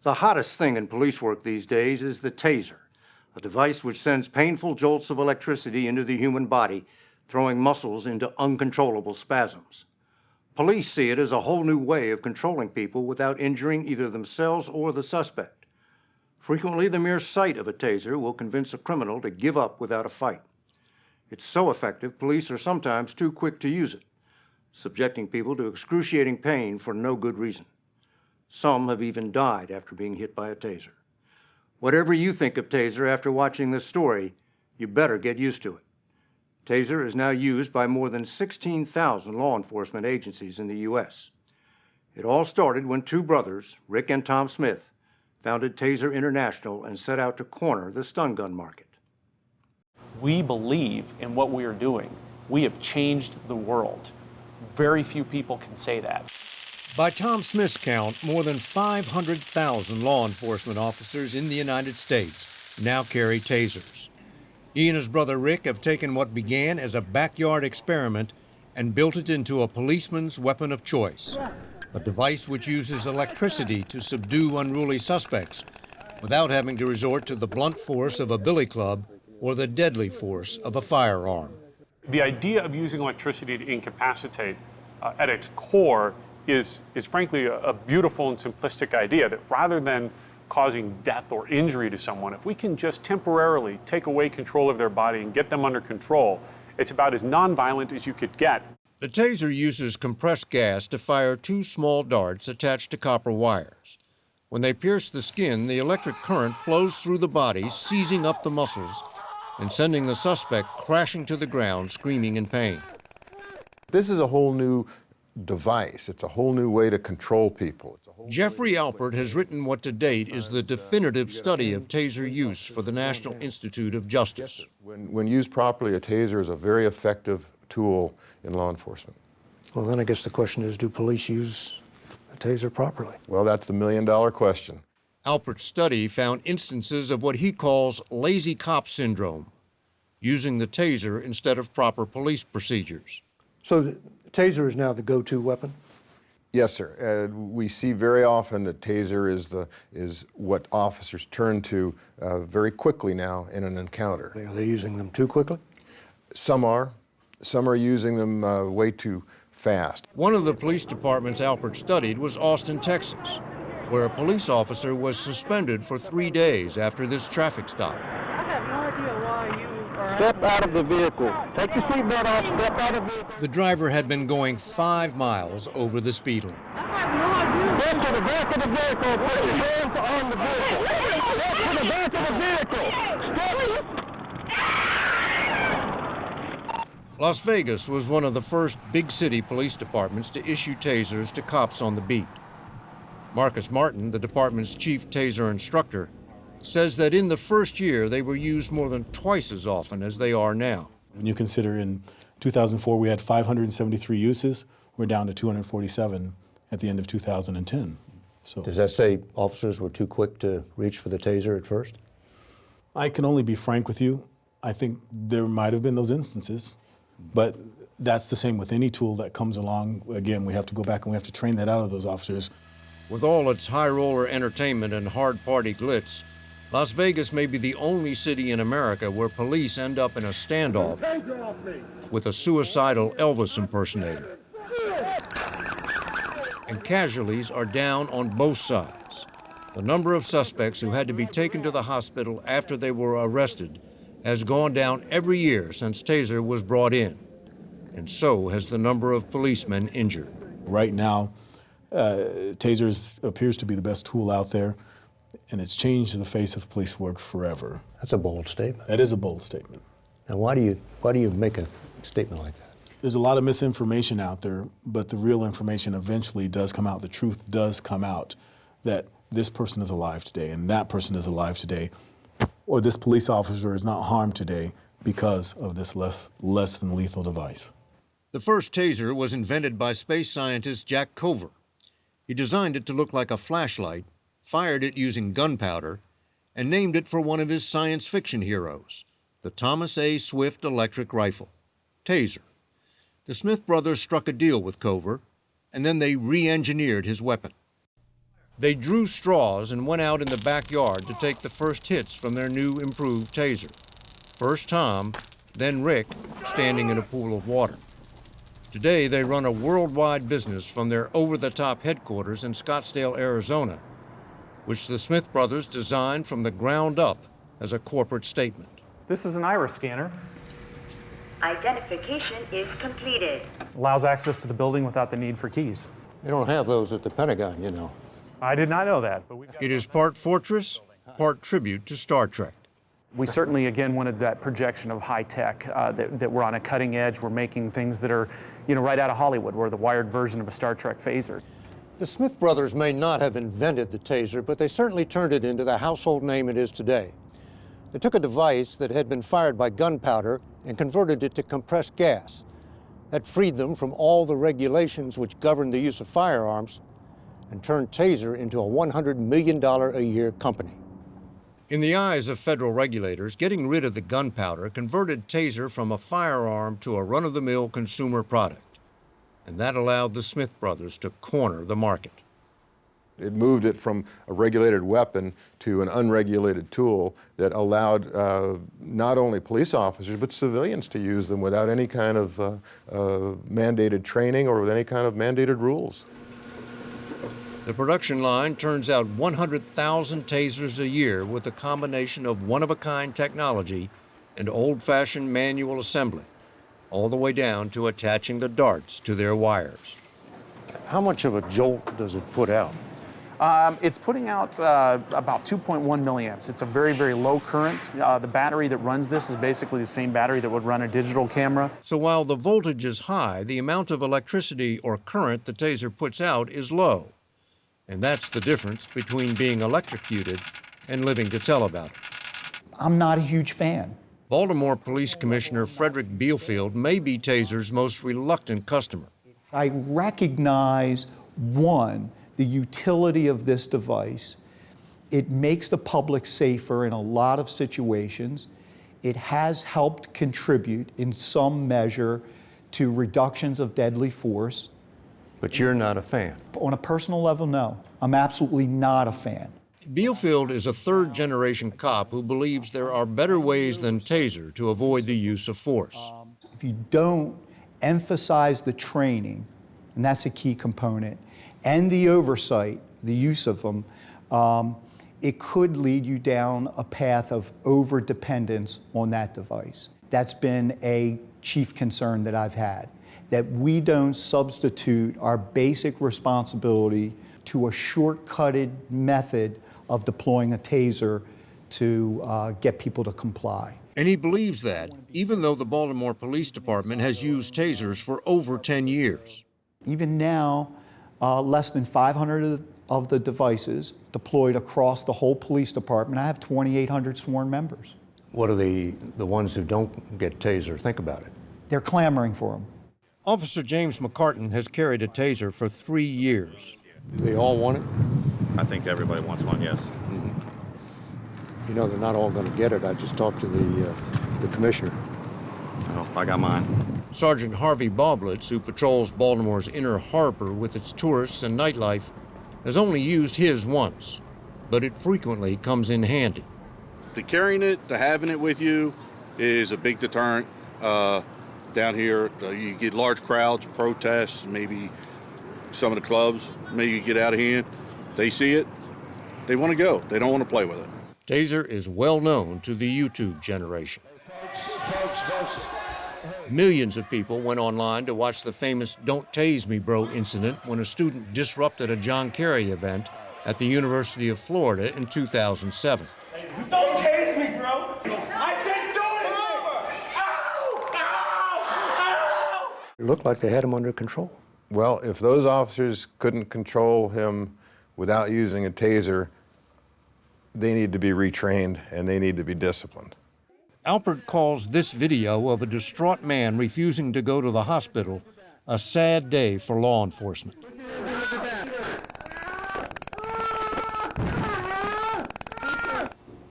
The hottest thing in police work these days is the TASER, a device which sends painful jolts of electricity into the human body, throwing muscles into uncontrollable spasms. Police see it as a whole new way of controlling people without injuring either themselves or the suspect. Frequently, the mere sight of a TASER will convince a criminal to give up without a fight. It's so effective, police are sometimes too quick to use it, subjecting people to excruciating pain for no good reason. Some have even died after being hit by a TASER. Whatever you think of TASER after watching this story, you better get used to it. TASER is now used by more than 16,000 law enforcement agencies in the U.S. It all started when two brothers, Rick and Tom Smith, founded TASER International and set out to corner the stun gun market. We believe in what we are doing. We have changed the world. Very few people can say that. By Tom Smith's count, more than 500,000 law enforcement officers in the United States now carry tasers. He and his brother Rick have taken what began as a backyard experiment and built it into a policeman's weapon of choice, a device which uses electricity to subdue unruly suspects without having to resort to the blunt force of a billy club or the deadly force of a firearm. The idea of using electricity to incapacitate at its core is frankly a beautiful and simplistic idea that rather than causing death or injury to someone, if we can just temporarily take away control of their body and get them under control, it's about as nonviolent as you could get. The taser uses compressed gas to fire two small darts attached to copper wires. When they pierce the skin, the electric current flows through the body, seizing up the muscles and sending the suspect crashing to the ground, screaming in pain. This is a whole new device. It's a whole new way to control people. Jeffrey Alpert has written what to date is the definitive study of taser use for the National Institute of Justice. When used properly, a taser is a very effective tool in law enforcement. Well, then I guess the question is, do police use a taser properly? Well, that's the million-dollar question. Alpert's study found instances of what he calls lazy cop syndrome, using the taser instead of proper police procedures. So the taser is now the go-to weapon? Yes, sir. We see very often that taser is what officers turn to very quickly now in an encounter. Are they using them too quickly? Some are. Some are using them way too fast. One of the police departments Alpert studied was Austin, Texas, where a police officer was suspended for 3 days after this traffic stop. I have no idea why you are... Step out of the vehicle. Take your seatbelt off, step out of the vehicle. The driver had been going 5 miles over the speed limit. I have no idea. Get to the back of the vehicle. Put your hands on the vehicle. Step to the back of the vehicle. Step. Las Vegas was one of the first big city police departments to issue tasers to cops on the beat. Marcus Martin, the department's chief taser instructor, says that in the first year they were used more than twice as often as they are now. When you consider in 2004 we had 573 uses, we're down to 247 at the end of 2010. So does that say officers were too quick to reach for the taser at first? I can only be frank with you. I think there might have been those instances, but that's the same with any tool that comes along. Again, we have to go back and we have to train that out of those officers. With all its high roller entertainment and hard party glitz, Las Vegas may be the only city in America where police end up in a standoff with a suicidal Elvis impersonator. And casualties are down on both sides. The number of suspects who had to be taken to the hospital after they were arrested has gone down every year since taser was brought in, and so has the number of policemen injured. Right now, tasers appears to be the best tool out there, and it's changed the face of police work forever. That's a bold statement. That is a bold statement. Now, why do you make a statement like that? There's a lot of misinformation out there, but the real information eventually does come out. The truth does come out that this person is alive today and that person is alive today, or this police officer is not harmed today because of this less than lethal device. The first taser was invented by space scientist Jack Cover. He designed it to look like a flashlight, fired it using gunpowder, and named it for one of his science fiction heroes, the Thomas A. Swift electric rifle, TASER. The Smith brothers struck a deal with Cover, and then they re-engineered his weapon. They drew straws and went out in the backyard to take the first hits from their new improved taser. First Tom, then Rick, standing in a pool of water. Today, they run a worldwide business from their over-the-top headquarters in Scottsdale, Arizona, which the Smith brothers designed from the ground up as a corporate statement. This is an iris scanner. Identification is completed. Allows access to the building without the need for keys. They don't have those at the Pentagon, you know. I did not know that, but It is part fortress, part tribute to Star Trek. we certainly, again, wanted that projection of high tech, that we're on a cutting edge. We're making things that are, right out of Hollywood. We're the wired version of a Star Trek phaser. The Smith brothers may not have invented the taser, but they certainly turned it into the household name it is today. They took a device that had been fired by gunpowder and converted it to compressed gas. That freed them from all the regulations which govern the use of firearms and turned Taser into a $100 million a year company. In the eyes of federal regulators, getting rid of the gunpowder converted Taser from a firearm to a run-of-the-mill consumer product. And that allowed the Smith brothers to corner the market. It moved it from a regulated weapon to an unregulated tool that allowed not only police officers but civilians to use them without any kind of mandated training or with any kind of mandated rules. The production line turns out 100,000 tasers a year with a combination of one-of-a-kind technology and old-fashioned manual assembly, all the way down to attaching the darts to their wires. How much of a jolt does it put out? It's putting out about 2.1 milliamps. It's a very, very low current. The battery that runs this is basically the same battery that would run a digital camera. So while the voltage is high, the amount of electricity or current the taser puts out is low. And that's the difference between being electrocuted and living to tell about it. I'm not a huge fan. Baltimore Police Commissioner Frederick Bielfield may be Taser's most reluctant customer. I recognize, one, the utility of this device. It makes the public safer in a lot of situations. It has helped contribute in some measure to reductions of deadly force. But you're not a fan. On a personal level, no. I'm absolutely not a fan. Bielfield is a third-generation cop who believes there are better ways than Taser to avoid the use of force. If you don't emphasize the training, and that's a key component, and the oversight, the use of them, it could lead you down a path of over-dependence on that device. That's been a chief concern that I've had, that we don't substitute our basic responsibility to a shortcutted method of deploying a taser to get people to comply. And he believes that, even though the Baltimore Police Department has used tasers for over 10 years. Even now, less than 500 of the devices deployed across the whole police department. I have 2,800 sworn members. What do the ones who don't get Taser think about it? They're clamoring for them. Officer James McCartan has carried a taser for 3 years. Do they all want it? I think everybody wants one, yes. You know, they're not all going to get it. I just talked to the commissioner. Oh, I got mine. Sergeant Harvey Boblitz, who patrols Baltimore's inner harbor with its tourists and nightlife, has only used his once, but it frequently comes in handy. To carrying it, to having it with you is a big deterrent. Down here, you get large crowds, protests, maybe some of the clubs, maybe you get out of hand. They see it, they want to go. They don't want to play with it. Taser is well known to the YouTube generation. Millions of people went online to watch the famous "Don't Tase Me, Bro" incident when a student disrupted a John Kerry event at the University of Florida in 2007. Don't tase me, bro. I didn't do it. Ow! Ow! Ow! It looked like they had him under control. Well, if those officers couldn't control him without using a taser, they need to be retrained and they need to be disciplined. Alpert calls this video of a distraught man refusing to go to the hospital a sad day for law enforcement.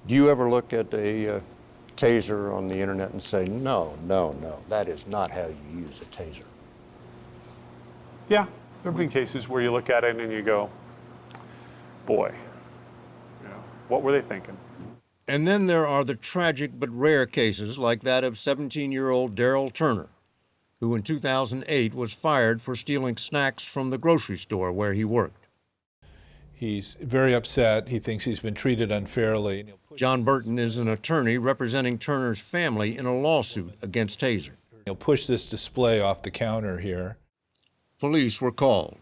Do you ever look at a taser on the internet and say, no, that is not how you use a taser? Yeah, there have been cases where you look at it and you go, Boy, you know, what were they thinking? And then there are the tragic but rare cases like that of 17-year-old Darrell Turner, who in 2008 was fired for stealing snacks from the grocery store where he worked. He's very upset. He thinks he's been treated unfairly. John Burton is an attorney representing Turner's family in a lawsuit against TASER. He'll push this display off the counter here. Police were called.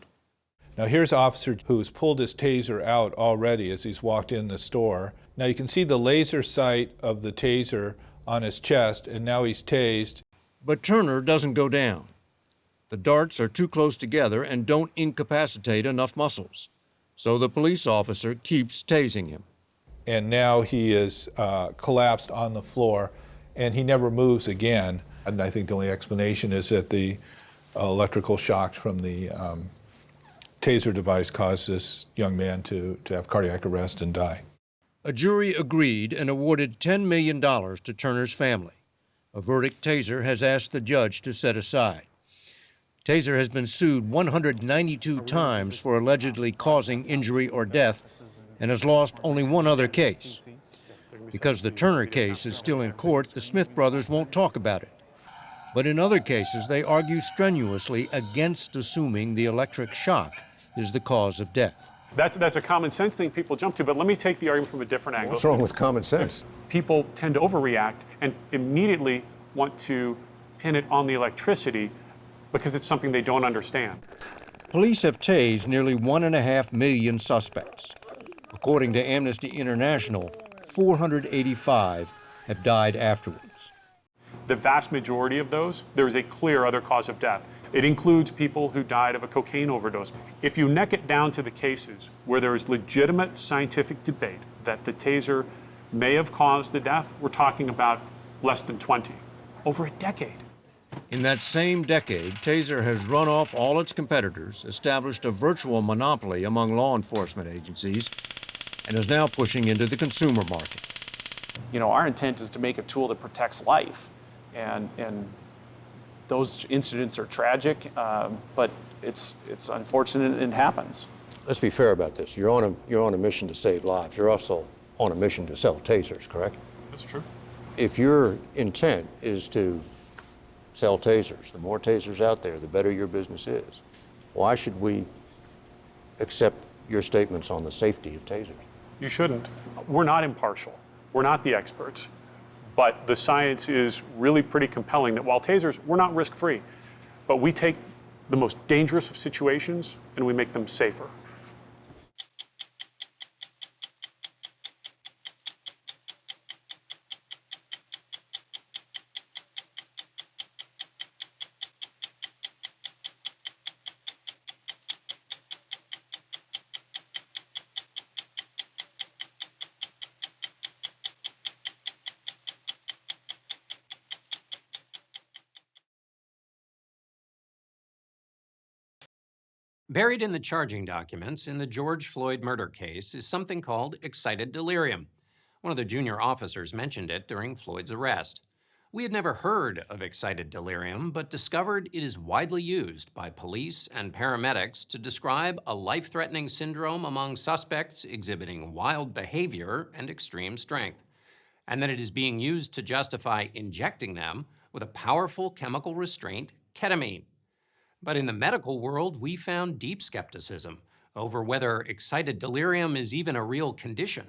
Now here's officer who's pulled his TASER out already as he's walked in the store. Now you can see the laser sight of the TASER on his chest, and now he's tased. But Turner doesn't go down. The darts are too close together and don't incapacitate enough muscles. So the police officer keeps tasing him. And now he is collapsed on the floor, and he never moves again. And I think the only explanation is that the electrical shocks from the TASER device caused this young man to have cardiac arrest and die. A jury agreed and awarded $10 million to Turner's family, a verdict TASER has asked the judge to set aside. TASER has been sued 192 times for allegedly causing injury or death and has lost only one other case. Because the Turner case is still in court, the Smith brothers won't talk about it. But in other cases, they argue strenuously against assuming the electric shock is the cause of death. That's a common sense thing people jump to, but let me take the argument from a different angle. What's wrong with common sense? People tend to overreact and immediately want to pin it on the electricity because it's something they don't understand. Police have tased nearly 1.5 million suspects. According to Amnesty International, 485 have died afterwards. The vast majority of those, there is a clear other cause of death. It includes people who died of a cocaine overdose. If you neck it down to the cases where there is legitimate scientific debate that the TASER may have caused the death, we're talking about less than 20, over a decade. In that same decade, TASER has run off all its competitors, established a virtual monopoly among law enforcement agencies, and is now pushing into the consumer market. You know, our intent is to make a tool that protects life, and those incidents are tragic, but it's unfortunate and it happens. Let's be fair about this. You're on a mission to save lives. You're also on a mission to sell TASERs, correct? That's true. If your intent is to sell TASERs, the more TASERs out there, the better your business is. Why should we accept your statements on the safety of TASERs? You shouldn't. We're not impartial. We're not the experts. But the science is really pretty compelling that while TASERs, we're not risk-free, but we take the most dangerous of situations and we make them safer. Buried in the charging documents in the George Floyd murder case is something called excited delirium. One of the junior officers mentioned it during Floyd's arrest. We had never heard of excited delirium, but discovered it is widely used by police and paramedics to describe a life-threatening syndrome among suspects exhibiting wild behavior and extreme strength, and that it is being used to justify injecting them with a powerful chemical restraint, ketamine. But in the medical world, we found deep skepticism over whether excited delirium is even a real condition,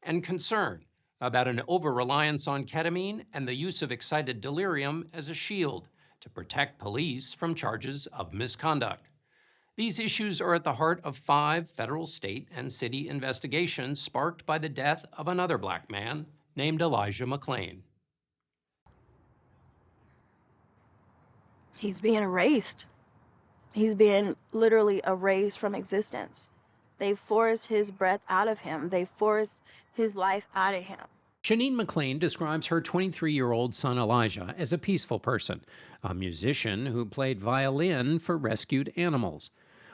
and concern about an over-reliance on ketamine and the use of excited delirium as a shield to protect police from charges of misconduct. These issues are at the heart of 5 federal, state, and city investigations sparked by the death of another black man named Elijah McClain. He's being erased. He's being literally erased from existence. They forced his breath out of him. They forced his life out of him. Shanine McClain describes her 23-year-old son Elijah as a peaceful person, a musician who played violin for rescued animals.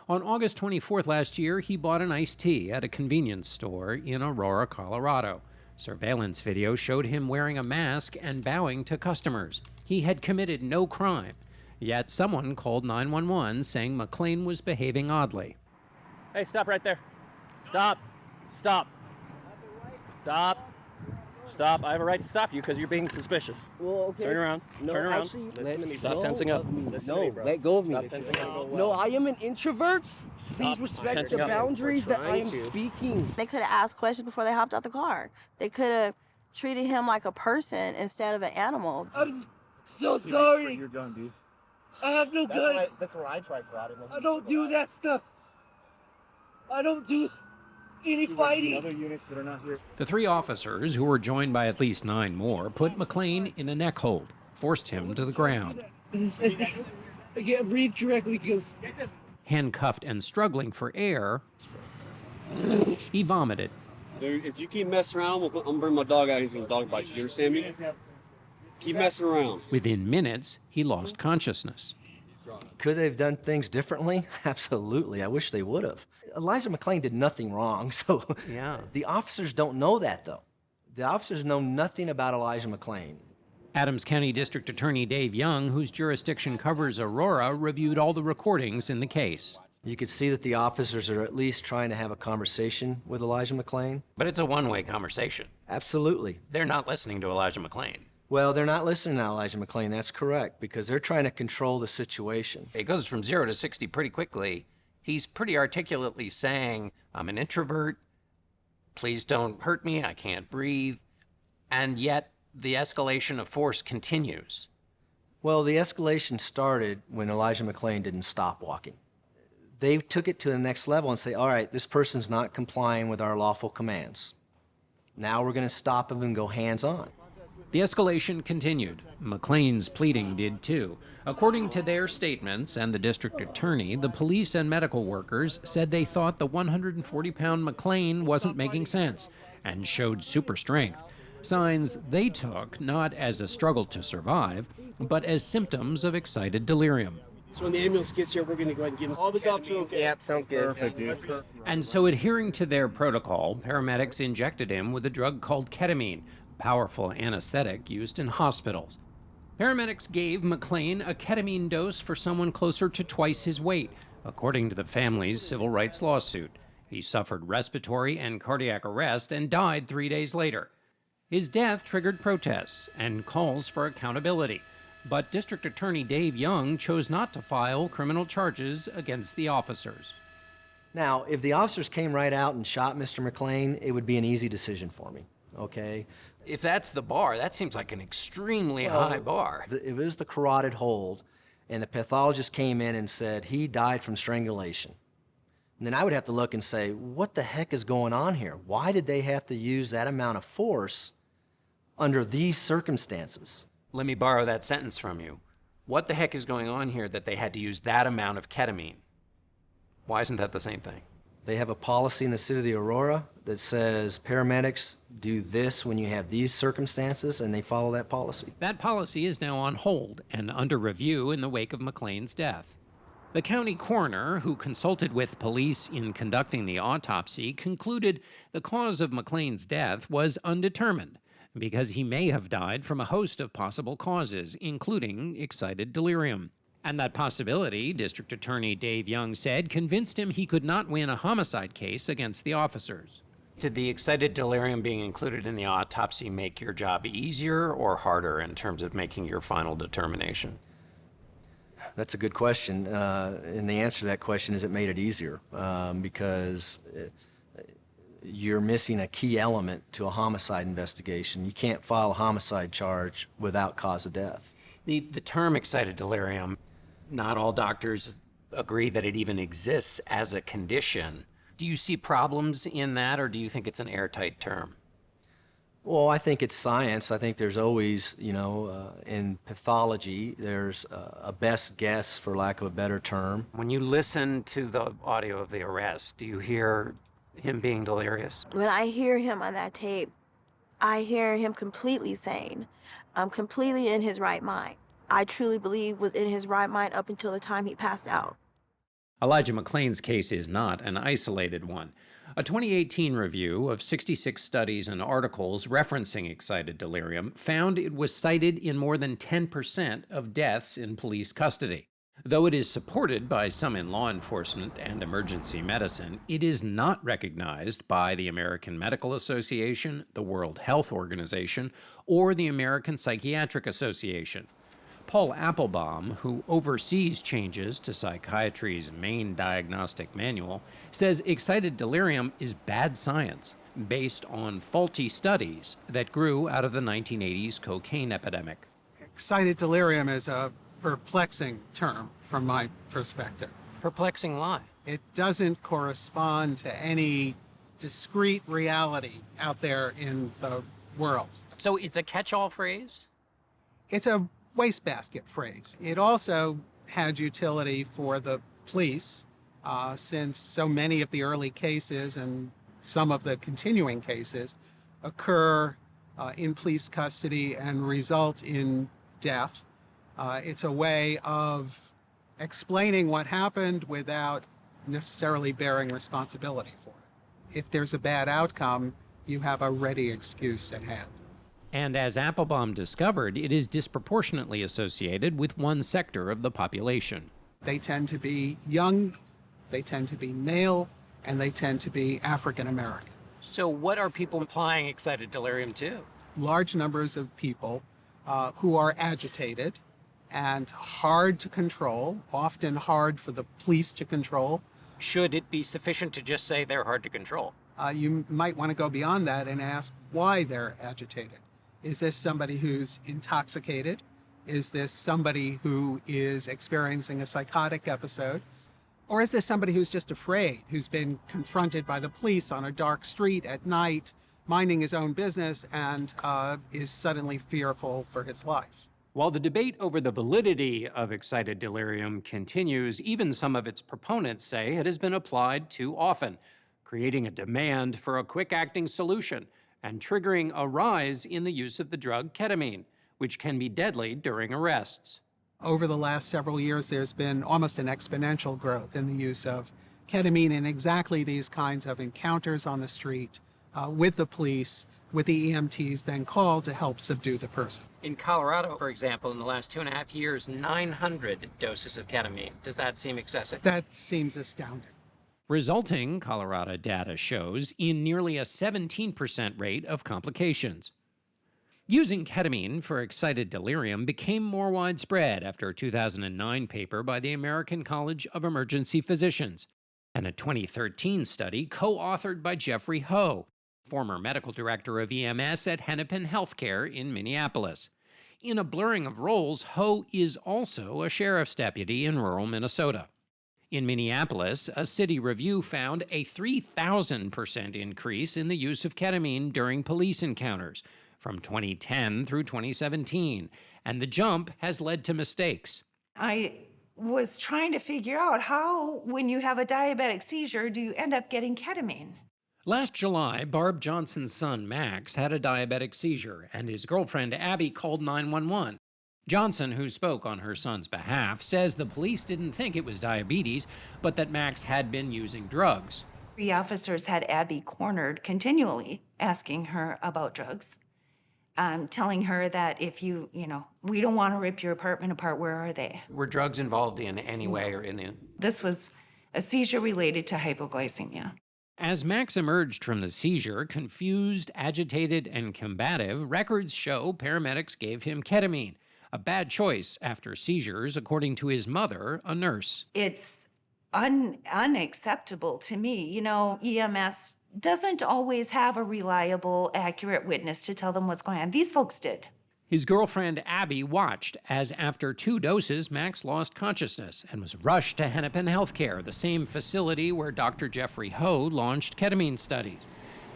On August 24th last year, he bought an iced tea at a convenience store in Aurora, Colorado. Surveillance video showed him wearing a mask and bowing to customers. He had committed no crime. Yet someone called 911 saying McClain was behaving oddly. Hey, stop right there. Stop. Stop. Stop. Stop. I have a right to stop you because you're being suspicious. Well, okay. Turn around. No, Turn around. actually, Stop tensing up. Let go of me. Stop tensing up. No, I am an introvert. Stop Please respect tensing the up. boundaries that I am trying to. speaking. They could have asked questions before they hopped out the car. They could have treated him like a person instead of an animal. I'm so sorry. You're done, dude. I have no gun. That's where I tried prodding. I don't do that stuff. I don't do any fighting. Other units that are not here. The 3 officers, who were joined by at least 9 more, put McLean in a neck hold, forced him to the ground. I can't breathe correctly because Handcuffed and struggling for air, he vomited. If you keep messing around, I'm gonna bring my dog out. He's gonna dog bite you. You understand me? Keep messing around. Within minutes, he lost consciousness. Could they have done things differently? Absolutely. I wish they would have. Elijah McLean did nothing wrong, so yeah. The officers don't know that, though. The officers know nothing about Elijah McLean. Adams County District Attorney Dave Young, whose jurisdiction covers Aurora, reviewed all the recordings in the case. You could see that the officers are at least trying to have a conversation with Elijah McLean. But it's a one-way conversation. Absolutely. They're not listening to Elijah McLean. Well, they're not listening to Elijah McLean, that's correct, because they're trying to control the situation. It goes from 0 to 60 pretty quickly. He's pretty articulately saying, I'm an introvert, please don't hurt me, I can't breathe, and yet the escalation of force continues. Well, the escalation started when Elijah McLean didn't stop walking. They took it to the next level and say, all right, this person's not complying with our lawful commands. Now we're going to stop him and go hands-on. The escalation continued. McLean's pleading did too. According to their statements and the district attorney, the police and medical workers said they thought the 140-pound McLean wasn't making sense and showed super strength. Signs they took not as a struggle to survive, but as symptoms of excited delirium. So when the ambulance gets here, we're going to go ahead and give us all the dogs are okay. Yep, sounds good. Perfect, dude. And so, adhering to their protocol, paramedics injected him with a drug called ketamine, a powerful anesthetic used in hospitals. Paramedics gave McLean a ketamine dose for someone closer to twice his weight, according to the family's civil rights lawsuit. He suffered respiratory and cardiac arrest and died 3 days later. His death triggered protests and calls for accountability. But District Attorney Dave Young chose not to file criminal charges against the officers. Now, if the officers came right out and shot Mr. McLean, it would be an easy decision for me, okay? If that's the bar, that seems like an extremely high bar. If it was the carotid hold, and the pathologist came in and said he died from strangulation, and then I would have to look and say, what the heck is going on here? Why did they have to use that amount of force under these circumstances? Let me borrow that sentence from you. What the heck is going on here that they had to use that amount of ketamine? Why isn't that the same thing? They have a policy in the city of the Aurora that says paramedics do this when you have these circumstances, and they follow that policy. That policy is now on hold and under review in the wake of McLean's death. The county coroner, who consulted with police in conducting the autopsy, concluded the cause of McLean's death was undetermined, because he may have died from a host of possible causes, including excited delirium. And that possibility, District Attorney Dave Young said, convinced him he could not win a homicide case against the officers. Did the excited delirium being included in the autopsy make your job easier or harder in terms of making your final determination? That's a good question, and the answer to that question is it made it easier, because you're missing a key element to a homicide investigation. You can't file a homicide charge without cause of death. The term excited delirium, not all doctors agree that it even exists as a condition. Do you see problems in that, or do you think it's an airtight term? Well, I think it's science. I think there's always, in pathology, there's a best guess, for lack of a better term. When you listen to the audio of the arrest, do you hear him being delirious? When I hear him on that tape, I hear him completely sane, completely in his right mind. I truly believe was in his right mind up until the time he passed out. Elijah McLean's case is not an isolated one. A 2018 review of 66 studies and articles referencing excited delirium found it was cited in more than 10% of deaths in police custody. Though it is supported by some in law enforcement and emergency medicine, it is not recognized by the American Medical Association, the World Health Organization, or the American Psychiatric Association. Paul Applebaum, who oversees changes to psychiatry's main diagnostic manual, says excited delirium is bad science based on faulty studies that grew out of the 1980s cocaine epidemic. Excited delirium is a perplexing term from my perspective. Perplexing why? It doesn't correspond to any discrete reality out there in the world. So it's a catch-all phrase? It's a wastebasket phrase. It also had utility for the police, since so many of the early cases and some of the continuing cases occur in police custody and result in death. It's a way of explaining what happened without necessarily bearing responsibility for it. If there's a bad outcome, you have a ready excuse at hand. And as Applebaum discovered, it is disproportionately associated with one sector of the population. They tend to be young, they tend to be male, and they tend to be African American. So what are people applying excited delirium to? Large numbers of people who are agitated and hard to control, often hard for the police to control. Should it be sufficient to just say they're hard to control? You might want to go beyond that and ask why they're agitated. Is this somebody who's intoxicated? Is this somebody who is experiencing a psychotic episode? Or is this somebody who's just afraid, who's been confronted by the police on a dark street at night, minding his own business, and is suddenly fearful for his life? While the debate over the validity of excited delirium continues, even some of its proponents say it has been applied too often, creating a demand for a quick-acting solution and triggering a rise in the use of the drug ketamine, which can be deadly during arrests. Over the last several years, there's been almost an exponential growth in the use of ketamine in exactly these kinds of encounters on the street with the police, with the EMTs then called to help subdue the person. In Colorado, for example, in the last 2.5 years, 900 doses of ketamine. Does that seem excessive? That seems astounding. Resulting, Colorado data shows, in nearly a 17% rate of complications. Using ketamine for excited delirium became more widespread after a 2009 paper by the American College of Emergency Physicians and a 2013 study co-authored by Jeffrey Ho, former medical director of EMS at Hennepin Healthcare in Minneapolis. In a blurring of roles, Ho is also a sheriff's deputy in rural Minnesota. In Minneapolis, a city review found a 3,000% increase in the use of ketamine during police encounters from 2010 through 2017, and the jump has led to mistakes. I was trying to figure out how, when you have a diabetic seizure, do you end up getting ketamine? Last July, Barb Johnson's son, Max, had a diabetic seizure, and his girlfriend, Abby, called 911. Johnson, who spoke on her son's behalf, says the police didn't think it was diabetes, but that Max had been using drugs. 3 officers had Abby cornered continually, asking her about drugs, telling her that if we don't want to rip your apartment apart, where are they? Were drugs involved in any way or in the... This was a seizure related to hypoglycemia. As Max emerged from the seizure, confused, agitated, and combative, records show paramedics gave him ketamine, a bad choice after seizures, according to his mother, a nurse. It's unacceptable to me. EMS doesn't always have a reliable, accurate witness to tell them what's going on. These folks did. His girlfriend, Abby, watched as after 2 doses, Max lost consciousness and was rushed to Hennepin Healthcare, the same facility where Dr. Jeffrey Ho launched ketamine studies.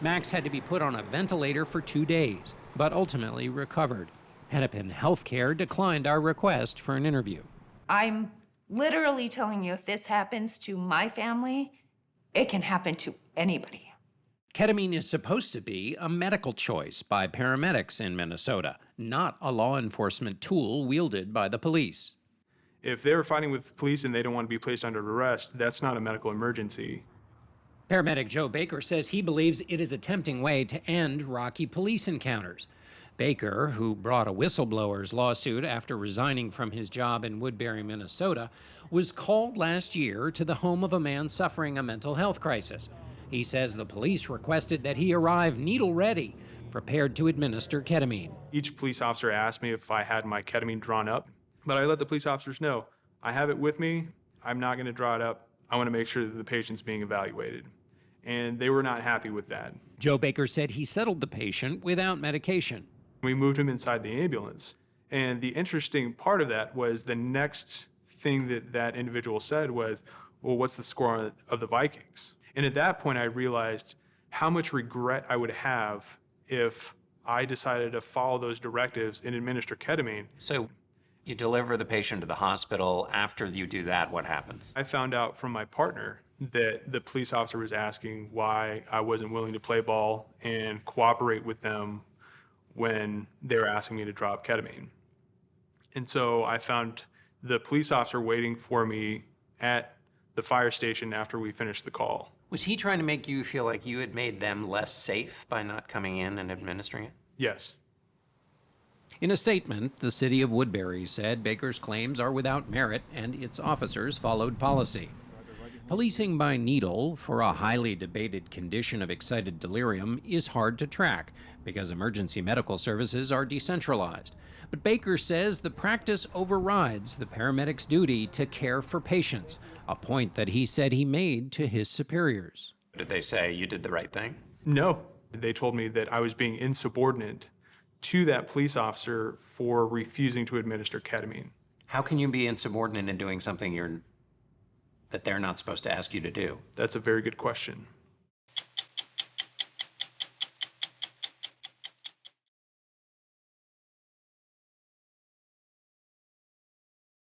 Max had to be put on a ventilator for 2 days, but ultimately recovered. Hennepin Healthcare declined our request for an interview. I'm literally telling you, if this happens to my family, it can happen to anybody. Ketamine is supposed to be a medical choice by paramedics in Minnesota, not a law enforcement tool wielded by the police. If they're fighting with police and they don't want to be placed under arrest, that's not a medical emergency. Paramedic Joe Baker says he believes it is a tempting way to end rocky police encounters. Baker, who brought a whistleblower's lawsuit after resigning from his job in Woodbury, Minnesota, was called last year to the home of a man suffering a mental health crisis. He says the police requested that he arrive needle-ready, prepared to administer ketamine. Each police officer asked me if I had my ketamine drawn up, but I let the police officers know, I have it with me, I'm not going to draw it up, I want to make sure that the patient's being evaluated. And they were not happy with that. Joe Baker said he settled the patient without medication. We moved him inside the ambulance. And the interesting part of that was the next thing that that individual said was, well, what's the score of the Vikings? And at that point, I realized how much regret I would have if I decided to follow those directives and administer ketamine. So you deliver the patient to the hospital. After you do that, what happens? I found out from my partner that the police officer was asking why I wasn't willing to play ball and cooperate with them when they were asking me to drop ketamine. And so I found the police officer waiting for me at the fire station after we finished the call. Was he trying to make you feel like you had made them less safe by not coming in and administering it? Yes. In a statement, the city of Woodbury said Baker's claims are without merit and its officers followed policy. Policing by needle for a highly debated condition of excited delirium is hard to track because emergency medical services are decentralized. But Baker says the practice overrides the paramedic's duty to care for patients, a point that he said he made to his superiors. Did they say you did the right thing? No. They told me that I was being insubordinate to that police officer for refusing to administer ketamine. How can you be insubordinate in doing something that they're not supposed to ask you to do? That's a very good question.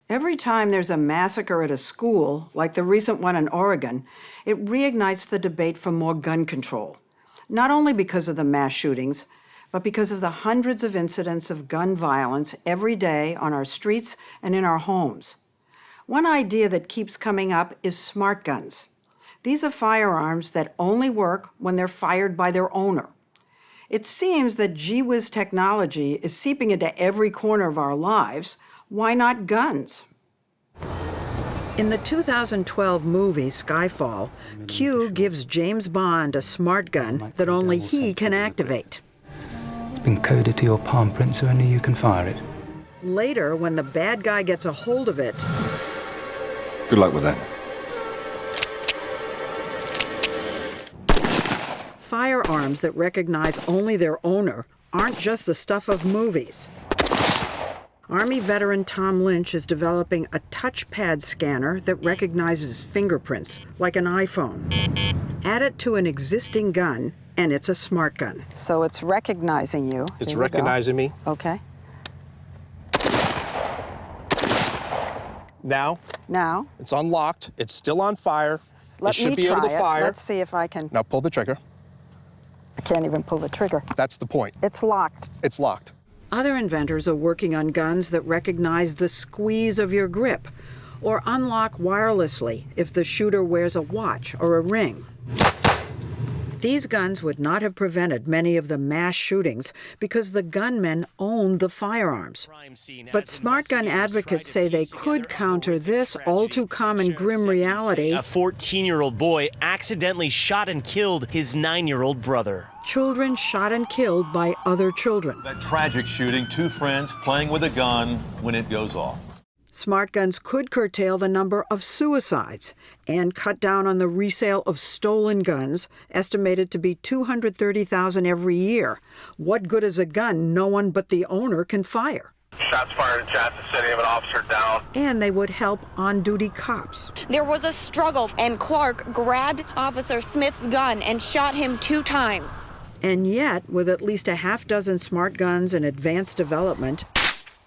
Every time there's a massacre at a school, like the recent one in Oregon, it reignites the debate for more gun control. Not only because of the mass shootings, but because of the hundreds of incidents of gun violence every day on our streets and in our homes. One idea that keeps coming up is smart guns. These are firearms that only work when they're fired by their owner. It seems that gee-whiz technology is seeping into every corner of our lives. Why not guns? In the 2012 movie Skyfall, Q gives James Bond a smart gun that only he can activate. It's been coded to your palm print so only you can fire it. Later, when the bad guy gets a hold of it... Good luck with that. Firearms that recognize only their owner aren't just the stuff of movies. Army veteran Tom Lynch is developing a touchpad scanner that recognizes fingerprints, like an iPhone. Add it to an existing gun, and it's a smart gun. So it's recognizing you. It's recognizing me. Okay. Now. Now. It's unlocked. It's still on fire. Let it should me be able to try it. fire. Let's see if I can. Now pull the trigger. I can't even pull the trigger. That's the point. It's locked. It's locked. Other inventors are working on guns that recognize the squeeze of your grip, or unlock wirelessly if the shooter wears a watch or a ring. These guns would not have prevented many of the mass shootings because the gunmen own the firearms. But smart gun advocates say they could counter this all-too-common grim reality. A 14-year-old boy accidentally shot and killed his 9-year-old brother. Children shot and killed by other children. That tragic shooting, two friends playing with a gun when it goes off. Smart guns could curtail the number of suicides and cut down on the resale of stolen guns, estimated to be 230,000 every year. What good is a gun no one but the owner can fire? Shots fired in Johnson City of an officer down. And they would help on-duty cops. There was a struggle, and Clark grabbed Officer Smith's gun and shot him 2 times. And yet, with at least a half dozen smart guns in advanced development,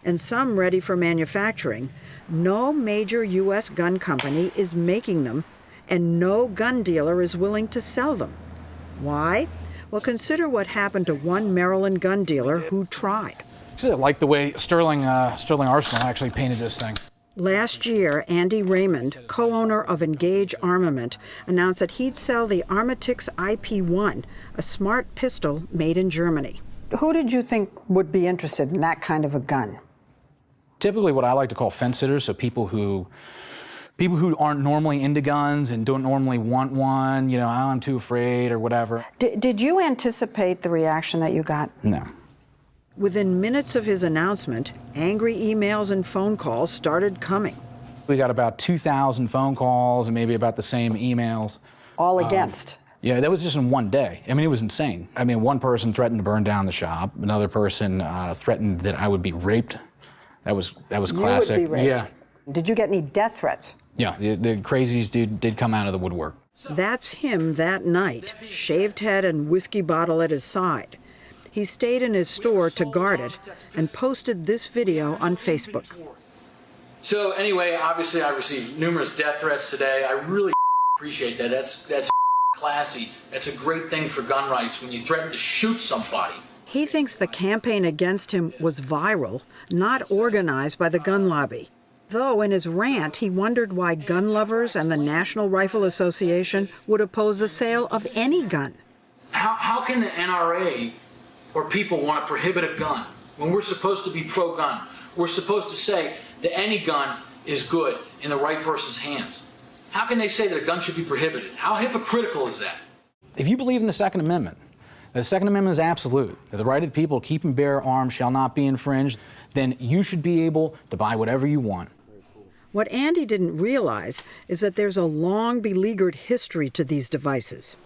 and some ready for manufacturing, no major U.S. gun company is making them, and no gun dealer is willing to sell them. Why? Well, consider what happened to one Maryland gun dealer who tried. I like the way Sterling Arsenal actually painted this thing. Last year, Andy Raymond, co-owner of Engage Armament, announced that he'd sell the Armatix IP-1, a smart pistol made in Germany. Who did you think would be interested in that kind of a gun? Typically what I like to call fence sitters, so people who aren't normally into guns and don't normally want one, you know, "Oh, I'm too afraid," or whatever. Did you anticipate the reaction that you got? No. Within minutes of his announcement, angry emails and phone calls started coming. We got about 2,000 phone calls and maybe about the same emails. All against? Yeah, that was just in one day. I mean, it was insane. I mean, one person threatened to burn down the shop. Another person threatened that I would be raped. That was classic. You would be raped. Yeah. Did you get any death threats? Yeah, the crazies did come out of the woodwork. That's him that night, shaved head and whiskey bottle at his side. He stayed in his store to guard it and posted this video on Facebook. So anyway, obviously I received numerous death threats today. I really appreciate that. That's classy. That's a great thing for gun rights when you threaten to shoot somebody. He thinks the campaign against him was viral, not organized by the gun lobby. Though in his rant, he wondered why gun lovers and the National Rifle Association would oppose the sale of any gun. How can the NRA or people want to prohibit a gun when we're supposed to be pro-gun? We're supposed to say that any gun is good in the right person's hands. How can they say that a gun should be prohibited? How hypocritical is that? If you believe in the Second Amendment, the Second Amendment is absolute, that the right of the people to keep and bear arms shall not be infringed, then you should be able to buy whatever you want. What Andy didn't realize is that there's a long beleaguered history to these devices.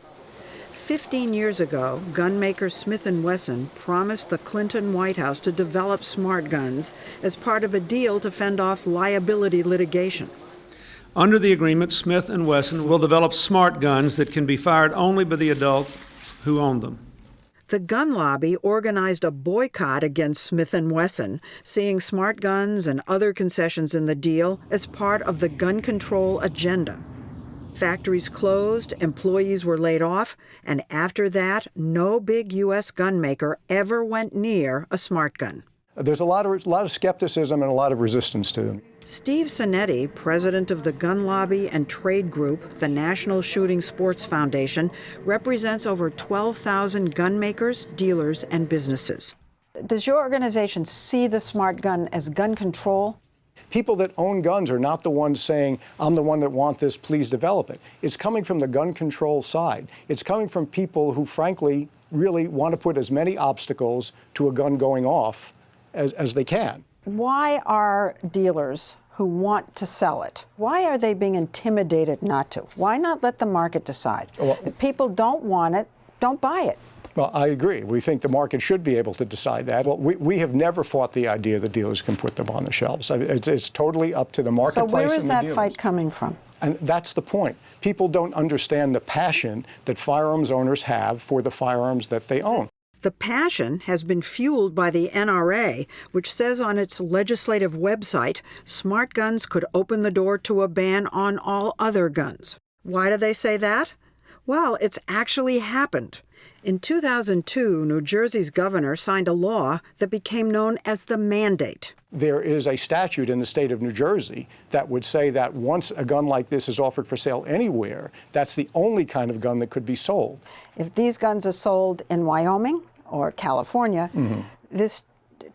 15 years ago, gunmaker Smith & Wesson promised the Clinton White House to develop smart guns as part of a deal to fend off liability litigation. Under the agreement, Smith & Wesson will develop smart guns that can be fired only by the adults who own them. The gun lobby organized a boycott against Smith & Wesson, seeing smart guns and other concessions in the deal as part of the gun control agenda. Factories closed, employees were laid off, and after that, no big U.S. gun maker ever went near a smart gun. There's a lot of skepticism and a lot of resistance to them. Steve Sinetti, president of the gun lobby and trade group, the National Shooting Sports Foundation, represents over 12,000 gun makers, dealers, and businesses. Does your organization see the smart gun as gun control? People that own guns are not the ones saying, "I'm the one that want this, please develop it." It's coming from the gun control side. It's coming from people who, frankly, really want to put as many obstacles to a gun going off as they can. Why are dealers who want to sell it, why are they being intimidated not to? Why not let the market decide? Well, if people don't want it, don't buy it. Well, I agree. We think the market should be able to decide that. Well, we have never fought the idea that dealers can put them on the shelves. It's totally up to the marketplace. So where is and the that dealers. fight coming from? And that's the point. People don't understand the passion that firearms owners have for the firearms that they own. The passion has been fueled by the NRA, which says on its legislative website, smart guns could open the door to a ban on all other guns. Why do they say that? Well, it's actually happened. In 2002, New Jersey's governor signed a law that became known as the mandate. There is a statute in the state of New Jersey that would say that once a gun like this is offered for sale anywhere, that's the only kind of gun that could be sold. If these guns are sold in Wyoming or California, this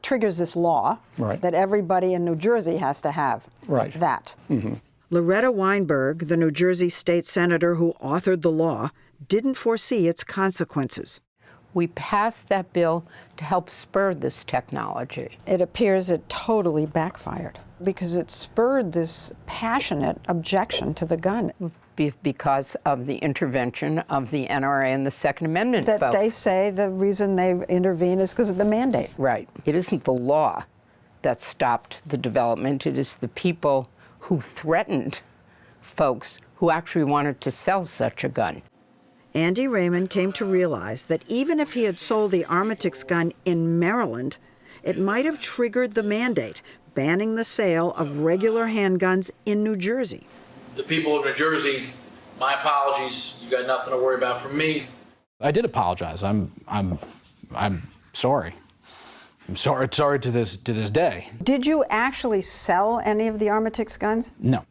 triggers this law that everybody in New Jersey has to have that. Loretta Weinberg, the New Jersey state senator who authored the law, didn't foresee its consequences. We passed that bill to help spur this technology. It appears it totally backfired because it spurred this passionate objection to the gun. Because of the intervention of the NRA and the Second Amendment That folks. they say the reason they intervene is because of the mandate. Right. It isn't the law that stopped the development. It is the people who threatened folks who actually wanted to sell such a gun. Andy Raymond came to realize that even if he had sold the Armatix gun in Maryland, it might have triggered the mandate, banning the sale of regular handguns in New Jersey. The people of New Jersey, my apologies. You got nothing to worry about from me. I did apologize. I'm sorry. I'm sorry to this day. Did you actually sell any of the Armatix guns? No.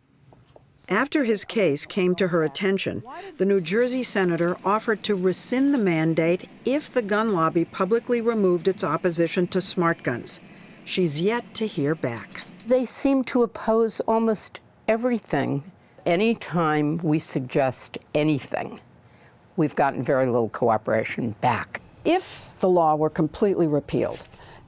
After his case came to her attention, the New Jersey senator offered to rescind the mandate if the gun lobby publicly removed its opposition to smart guns. She's yet to hear back. They seem to oppose almost everything. Anytime we suggest anything, we've gotten very little cooperation back. If the law were completely repealed,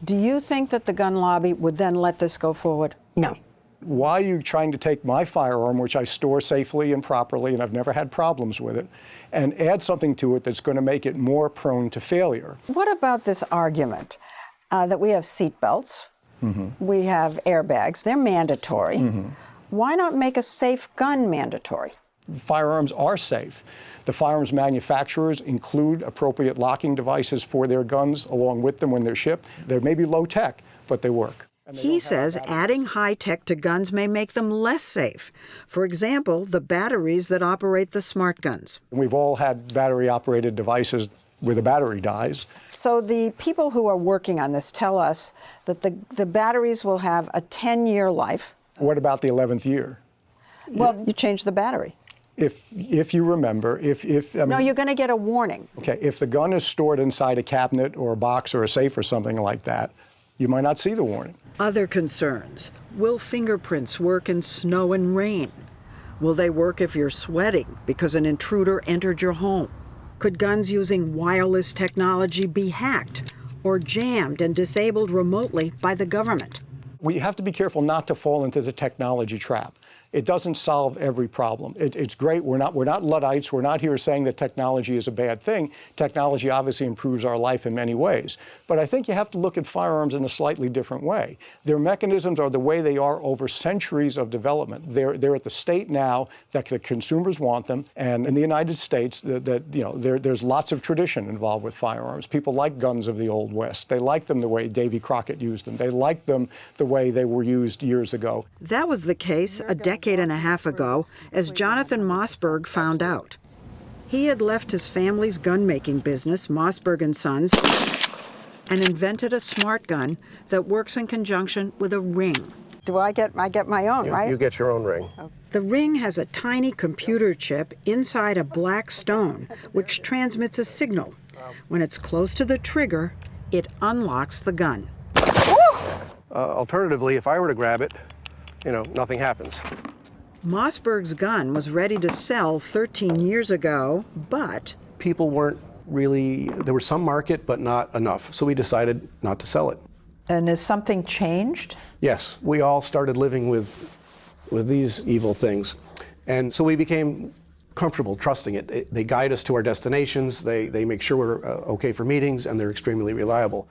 do you think that the gun lobby would then let this go forward? No. Why are you trying to take my firearm, which I store safely and properly, and I've never had problems with it, and add something to it that's going to make it more prone to failure? What about this argument that we have seat belts, we have airbags, they're mandatory. Why not make a safe gun mandatory? Firearms are safe. The firearms manufacturers include appropriate locking devices for their guns along with them when they're shipped. They may be low tech, but they work. He says adding high tech to guns may make them less safe. For example, the batteries that operate the smart guns. We've all had battery-operated devices where the battery dies. So the people who are working on this tell us that the batteries will have a 10-year life. What about the 11th year? Well, you change the battery. If you remember, I mean, no, you're going to get a warning. Okay, if the gun is stored inside a cabinet or a box or a safe or something like that, you might not see the warning. Other concerns. Will fingerprints work in snow and rain? Will they work if you're sweating because an intruder entered your home? Could guns using wireless technology be hacked or jammed and disabled remotely by the government? We have to be careful not to fall into the technology trap. It doesn't solve every problem. It's great. We're not Luddites. We're not here saying that technology is a bad thing. Technology obviously improves our life in many ways. But I think you have to look at firearms in a slightly different way. Their mechanisms are the way they are over centuries of development. They're at the state now that the consumers want them. And in the United States, there's lots of tradition involved with firearms. People like guns of the Old West. They like them the way Davy Crockett used them. They like them the way they were used years ago. That was the case a decade and a half ago, as Jonathan Mossberg found out. He had left his family's gun-making business, Mossberg & Sons, and invented a smart gun that works in conjunction with a ring. I get my own, right? You get your own ring. The ring has a tiny computer chip inside a black stone, which transmits a signal. When it's close to the trigger, it unlocks the gun. Alternatively, if I were to grab it, nothing happens. Mossberg's gun was ready to sell 13 years ago, but people weren't really, there was some market, but not enough. So we decided not to sell it. And has something changed? Yes, we all started living with these evil things. And so we became comfortable trusting it. They guide us to our destinations, they make sure we're okay for meetings, and they're extremely reliable.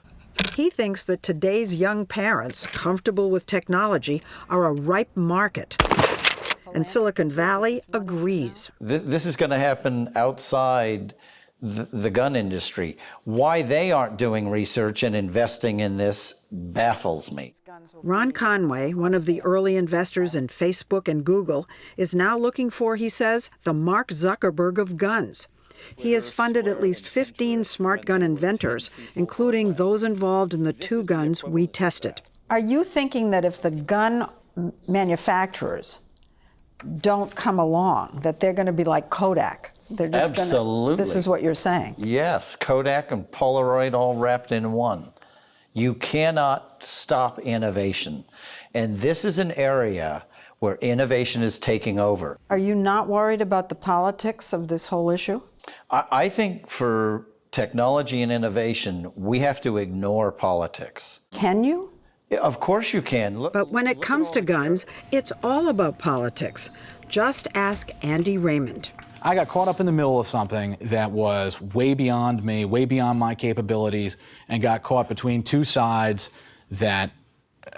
He thinks that today's young parents, comfortable with technology, are a ripe market. And Silicon Valley agrees. This is going to happen outside the gun industry. Why they aren't doing research and investing in this baffles me. Ron Conway, one of the early investors in Facebook and Google, is now looking for, he says, the Mark Zuckerberg of guns. He has funded at least 15 smart gun inventors, including those involved in the 2 guns we tested. Are you thinking that if the gun manufacturers don't come along, that they're going to be like Kodak? They're just Absolutely. This is what you're saying. Yes, Kodak and Polaroid all wrapped in one. You cannot stop innovation. And this is an area where innovation is taking over. Are you not worried about the politics of this whole issue? I think for technology and innovation, we have to ignore politics. Can you? Of course you can. But when it comes to guns, it's all about politics. Just ask Andy Raymond. I got caught up in the middle of something that was way beyond me, way beyond my capabilities, and got caught between 2 sides that,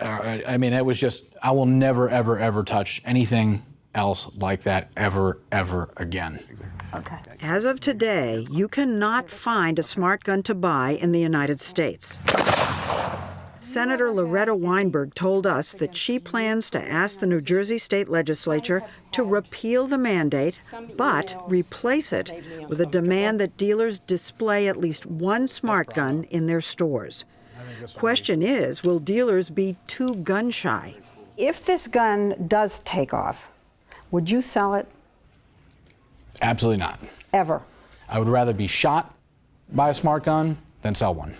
it was just, I will never, ever, ever touch anything else like that ever, ever again. Okay. As of today, you cannot find a smart gun to buy in the United States. Senator Loretta Weinberg told us that she plans to ask the New Jersey State Legislature to repeal the mandate, but replace it with a demand that dealers display at least 1 smart gun in their stores. Question is, will dealers be too gun shy? If this gun does take off, Would you sell it? Absolutely not. Ever? I would rather be shot by a smart gun than sell one.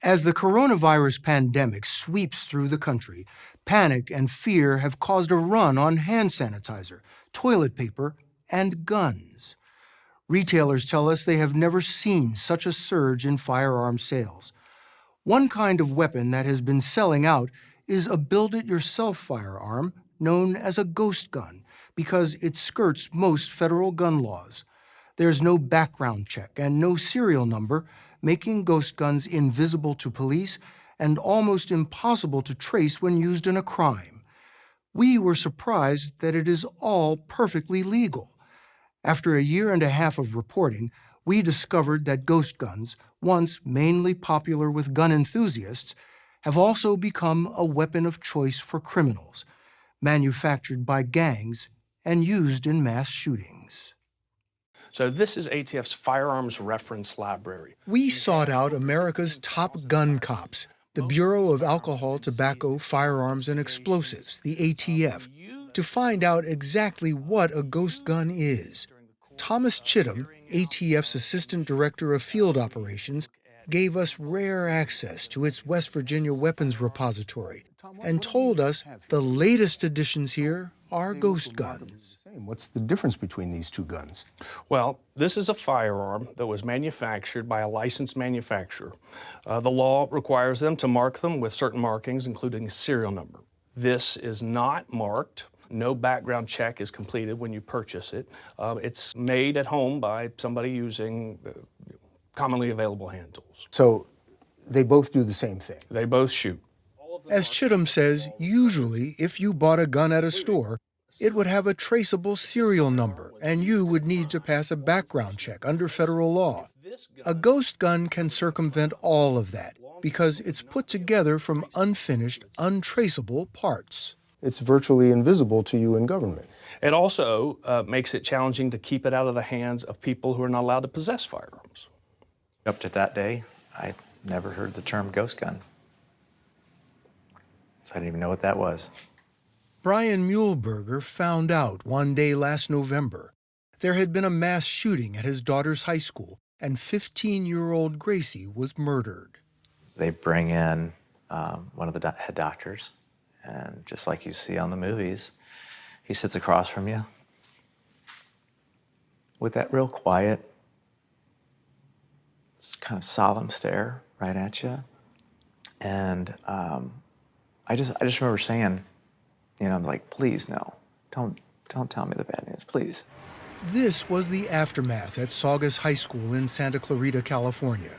As the coronavirus pandemic sweeps through the country, panic and fear have caused a run on hand sanitizer, toilet paper, and guns. Retailers tell us they have never seen such a surge in firearm sales. One kind of weapon that has been selling out is a build-it-yourself firearm known as a ghost gun because it skirts most federal gun laws. There's no background check and no serial number, making ghost guns invisible to police and almost impossible to trace when used in a crime. We were surprised that it is all perfectly legal. After a year and a half of reporting, we discovered that ghost guns, once mainly popular with gun enthusiasts, have also become a weapon of choice for criminals, manufactured by gangs and used in mass shootings. So this is ATF's Firearms Reference Library. We sought out America's top gun cops, the Bureau of Alcohol, Tobacco, Firearms, and Explosives, the ATF, to find out exactly what a ghost gun is. Thomas Chittum, ATF's Assistant Director of Field Operations, gave us rare access to its West Virginia weapons repository and told us the latest additions here are ghost guns. What's the difference between these two guns? Well, this is a firearm that was manufactured by a licensed manufacturer. The law requires them to mark them with certain markings, including a serial number. This is not marked. No background check is completed when you purchase it. It's made at home by somebody using commonly available hand tools. So they both do the same thing? They both shoot. As Chittum says, usually if you bought a gun at a store, it would have a traceable serial number, and you would need to pass a background check under federal law. A ghost gun can circumvent all of that because it's put together from unfinished, untraceable parts. It's virtually invisible to you in government. It also makes it challenging to keep it out of the hands of people who are not allowed to possess firearms. Up to that day, I never heard the term ghost gun. So I didn't even know what that was. Brian Muehlberger found out one day last November. There had been a mass shooting at his daughter's high school, and 15-year-old Gracie was murdered. They bring in one of the head doctors, and just like you see on the movies, he sits across from you with that real quiet, kind of solemn stare right at you. And I just remember saying, you know, I'm like, please, no, don't tell me the bad news, please. This was the aftermath at Saugus High School in Santa Clarita, California.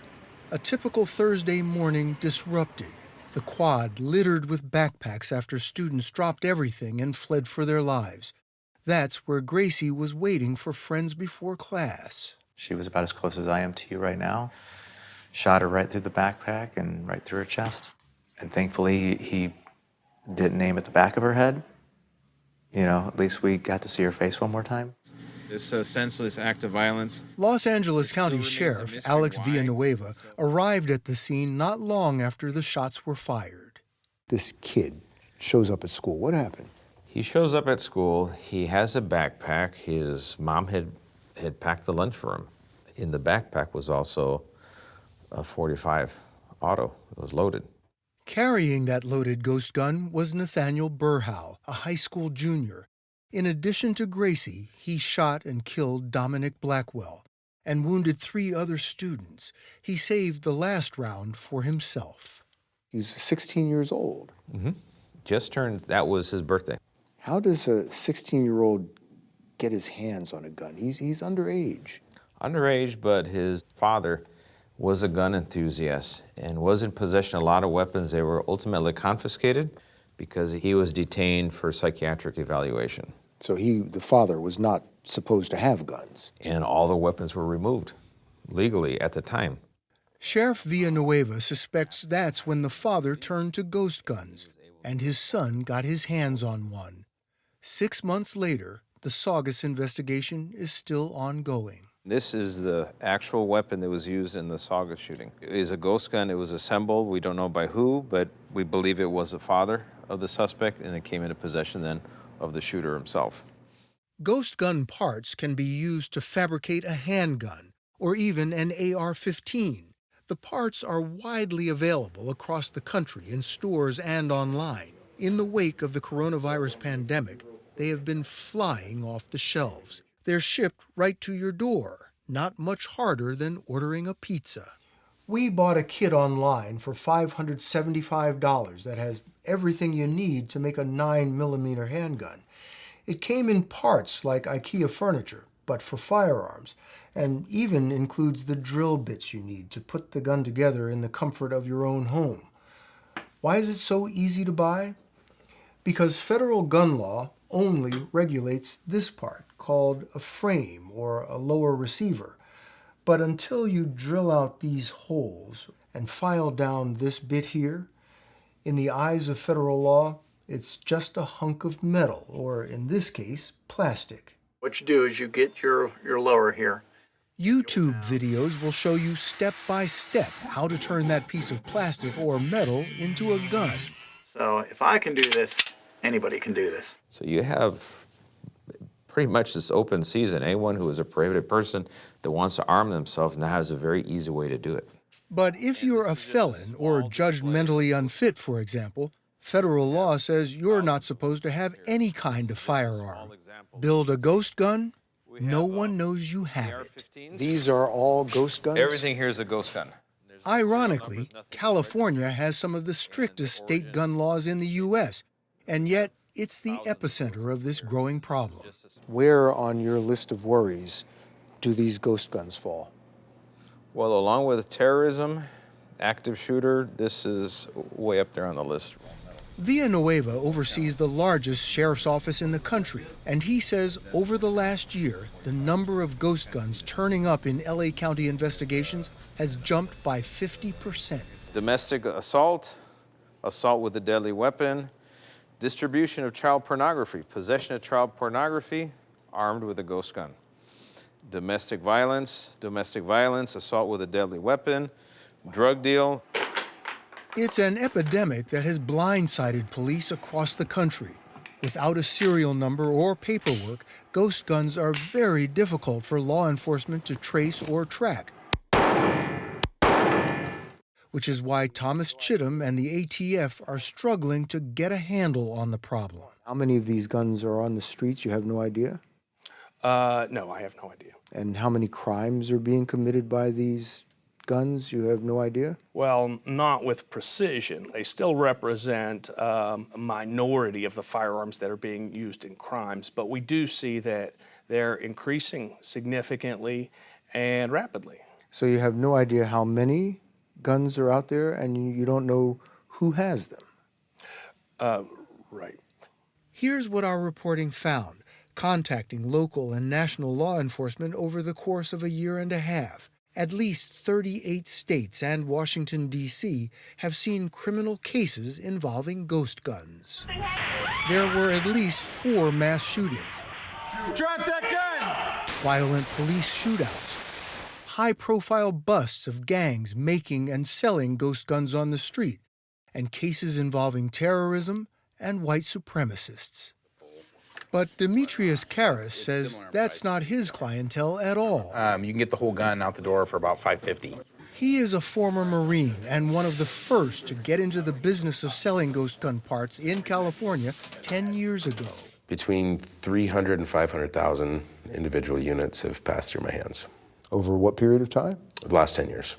A typical Thursday morning disrupted. The quad littered with backpacks after students dropped everything and fled for their lives. That's where Gracie was waiting for friends before class. She was about as close as I am to you right now. Shot her right through the backpack and right through her chest. And thankfully, he didn't aim at the back of her head. You know, at least we got to see her face one more time. This senseless act of violence. Los Angeles County Sheriff Alex Villanueva arrived at the scene not long after the shots were fired. This kid shows up at school. What happened? He shows up at school. He has a backpack. His mom had packed the lunch for him. In the backpack was also a .45 auto. It was loaded. Carrying that loaded ghost gun was Nathaniel Burhow, a high school junior. In addition to Gracie, he shot and killed Dominic Blackwell and wounded 3 other students. He saved the last round for himself. He was 16 years old. Mm-hmm. Just turned, that was his birthday. How does a 16-year-old get his hands on a gun? He's underage. Underage, but his father was a gun enthusiast and was in possession of a lot of weapons. They were ultimately confiscated because he was detained for psychiatric evaluation. So the father was not supposed to have guns. And all the weapons were removed legally at the time. Sheriff Villanueva suspects that's when the father turned to ghost guns, and his son got his hands on one. 6 months later, the Saugus investigation is still ongoing. This is the actual weapon that was used in the Saugus shooting. It is a ghost gun. It was assembled. We don't know by who, but we believe it was the father of the suspect, and it came into possession then of the shooter himself. Ghost gun parts can be used to fabricate a handgun or even an AR-15. The parts are widely available across the country in stores and online. In the wake of the coronavirus pandemic, they have been flying off the shelves. They're shipped right to your door, not much harder than ordering a pizza. We bought a kit online for $575 that has everything you need to make a 9mm handgun. It came in parts like IKEA furniture, but for firearms, and even includes the drill bits you need to put the gun together in the comfort of your own home. Why is it so easy to buy? Because federal gun law only regulates this part, called a frame or a lower receiver. But until you drill out these holes and file down this bit here, in the eyes of federal law, it's just a hunk of metal, or in this case, plastic. What you do is you get your lower here. YouTube videos will show you step by step how to turn that piece of plastic or metal into a gun. So if I can do this, anybody can do this. So you have pretty much this open season. Anyone who is a prohibited person that wants to arm themselves now has a very easy way to do it. But if you're a felon or judged mentally unfit, for example, federal law says you're not supposed to have any kind of firearm. Build a ghost gun, no one knows you have it. These are all ghost guns? Everything here is a ghost gun. Ironically, California has some of the strictest state gun laws in the U.S., and yet it's the epicenter of this growing problem. Where on your list of worries do these ghost guns fall? Well, along with terrorism, active shooter, this is way up there on the list. Villanueva oversees the largest sheriff's office in the country, and he says over the last year, the number of ghost guns turning up in LA County investigations has jumped by 50%. Domestic assault, assault with a deadly weapon, distribution of child pornography, possession of child pornography, armed with a ghost gun. Domestic violence, assault with a deadly weapon, drug deal. It's an epidemic that has blindsided police across the country. Without a serial number or paperwork, ghost guns are very difficult for law enforcement to trace or track. Which is why Thomas Chittum and the ATF are struggling to get a handle on the problem. How many of these guns are on the streets? You have no idea? No, I have no idea. And how many crimes are being committed by these guns? You have no idea? Well, not with precision. They still represent a minority of the firearms that are being used in crimes, but we do see that they're increasing significantly and rapidly. So you have no idea how many guns are out there, and you don't know who has them? Right. Here's what our reporting found, contacting local and national law enforcement over the course of a year and a half. At least 38 states and Washington, D.C. have seen criminal cases involving ghost guns. There were at least 4 mass shootings. Drop that gun! Violent police shootouts. High-profile busts of gangs making and selling ghost guns on the street. And cases involving terrorism and white supremacists. But Demetrius Karras says that's not his clientele at all. You can get the whole gun out the door for about $550. He is a former Marine and one of the first to get into the business of selling ghost gun parts in California 10 years ago. Between 300 and 500,000 individual units have passed through my hands. Over what period of time? The last 10 years.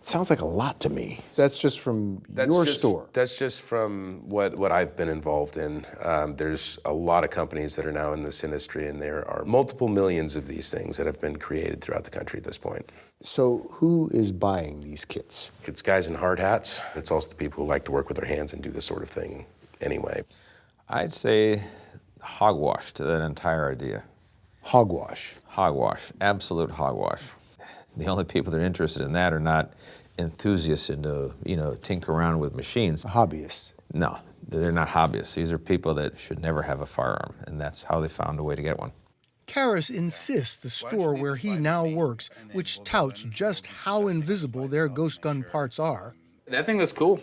Sounds like a lot to me. That's just from your store? That's just from what I've been involved in. There's a lot of companies that are now in this industry, and there are multiple millions of these things that have been created throughout the country at this point. So who is buying these kits? It's guys in hard hats. It's also the people who like to work with their hands and do this sort of thing anyway. I'd say hogwash to that entire idea. Hogwash. Hogwash, absolute hogwash. The only people that are interested in that are not enthusiasts into, tinker around with machines. Hobbyists. No, they're not hobbyists. These are people that should never have a firearm, and that's how they found a way to get one. Karras insists the store where he now works, which touts just how invisible their ghost gun parts are, That thing looks cool.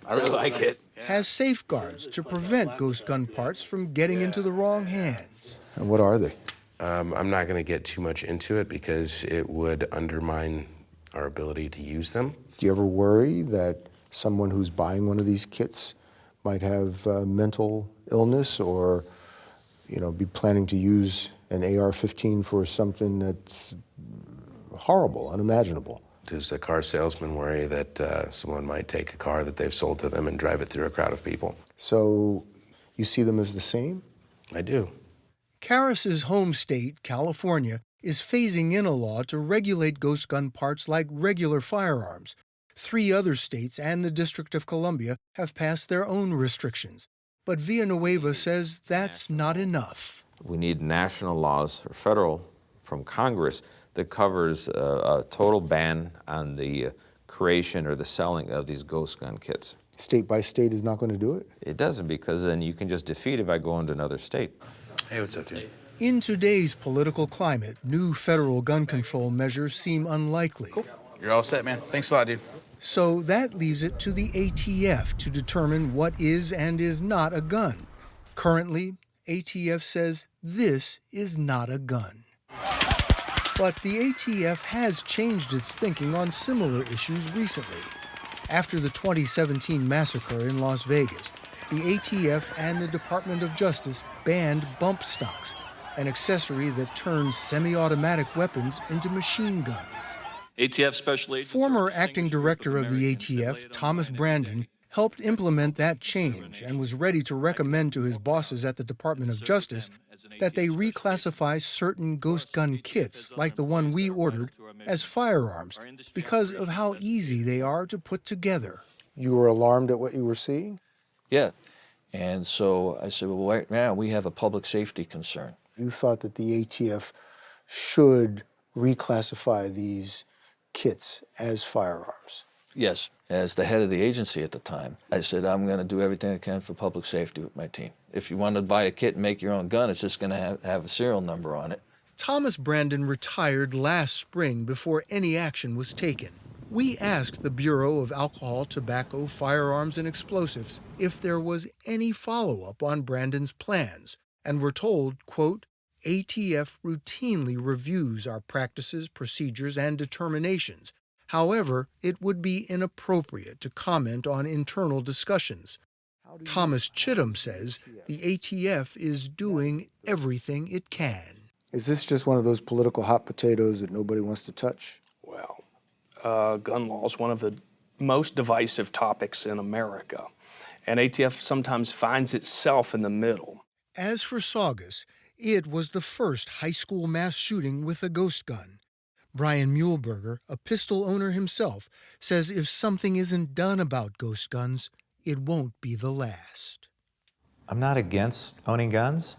I really like it. has safeguards to prevent ghost gun parts from getting into the wrong hands. And what are they? I'm not going to get too much into it because it would undermine our ability to use them. Do you ever worry that someone who's buying one of these kits might have mental illness or, be planning to use an AR-15 for something that's horrible, unimaginable? Does a car salesman worry that someone might take a car that they've sold to them and drive it through a crowd of people? So you see them as the same? I do. Karras's home state, California, is phasing in a law to regulate ghost gun parts like regular firearms. 3 other states and the District of Columbia have passed their own restrictions. But Villanueva says that's not enough. We need national laws, or federal, from Congress, that covers a total ban on the creation or the selling of these ghost gun kits. State by state is not going to do it? It doesn't, because then you can just defeat it by going to another state. Hey, what's up, dude? In today's political climate, new federal gun control measures seem unlikely. Cool. You're all set, man. Thanks a lot, dude. So that leaves it to the ATF to determine what is and is not a gun. Currently, ATF says this is not a gun. But the ATF has changed its thinking on similar issues recently. After the 2017 massacre in Las Vegas, the ATF and the Department of Justice banned bump stocks, an accessory that turns semi-automatic weapons into machine guns. ATF Special Agent. Former acting director of the ATF, Thomas Brandon, helped implement that change and was ready to recommend to his bosses at the Department of Justice that they reclassify certain ghost gun kits, like the one we ordered, as firearms because of how easy they are to put together. You were alarmed at what you were seeing? Yeah. And so I said, well, right now we have a public safety concern. You thought that the ATF should reclassify these kits as firearms? Yes. As the head of the agency at the time, I said, I'm going to do everything I can for public safety with my team. If you want to buy a kit and make your own gun, it's just going to have a serial number on it. Thomas Brandon retired last spring before any action was taken. We asked the Bureau of Alcohol, Tobacco, Firearms, and Explosives if there was any follow-up on Brandon's plans, and were told, quote, ATF routinely reviews our practices, procedures, and determinations. However, it would be inappropriate to comment on internal discussions. Thomas Chittum says the ATF is doing everything it can. Is this just one of those political hot potatoes that nobody wants to touch? Well, gun law is one of the most divisive topics in America, and ATF sometimes finds itself in the middle. As for Saugus, it was the first high school mass shooting with a ghost gun. Brian Muehlberger, a pistol owner himself, says if something isn't done about ghost guns, it won't be the last. I'm not against owning guns,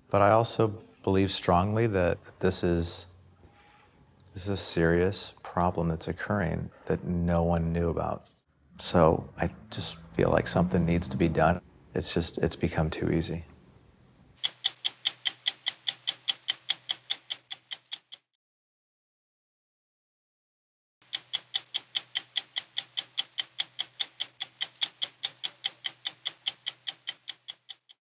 but I also believe strongly that this is a serious problem that's occurring that no one knew about. So I just feel like something needs to be done. It's become too easy.